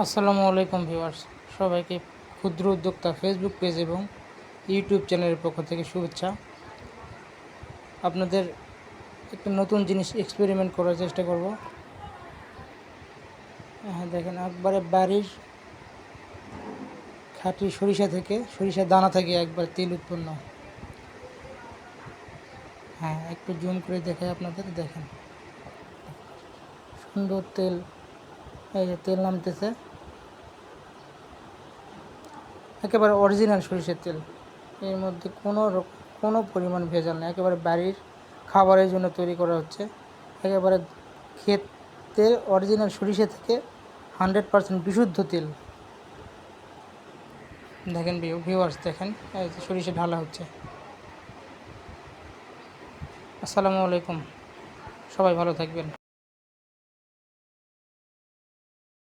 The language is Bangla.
আসসালামু আলাইকুম ভিউয়ার্স, সবাইকে ক্ষুদ্র উদ্যোক্তা ফেসবুক পেজ এবং ইউটিউব চ্যানেলের পক্ষ থেকে শুভেচ্ছা। আপনাদের একটা নতুন জিনিস এক্সপেরিমেন্ট করার চেষ্টা করব। হ্যাঁ, দেখেন একবারে বাড়ির খাঁটি সরিষার দানা থেকে একবার তেল উৎপন্ন। হ্যাঁ, একটু জুম করে দেখাই আপনাদের। দেখেন সুন্দর তেল, এই যে তেল নামতেছে, একেবারে অরিজিনাল সরিষার তেল। এর মধ্যে কোনো পরিমাণ ভেজাল নেই, একেবারে বাড়ির খাবারের জন্য তৈরি করা হচ্ছে। একেবারে ক্ষেতের অরিজিনাল সরিষা থেকে 100% বিশুদ্ধ তেল। দেখেন ভিউয়ার্স, দেখেন এই যে সরিষা ঢালা হচ্ছে। আসসালামু আলাইকুম, সবাই ভালো থাকবেন।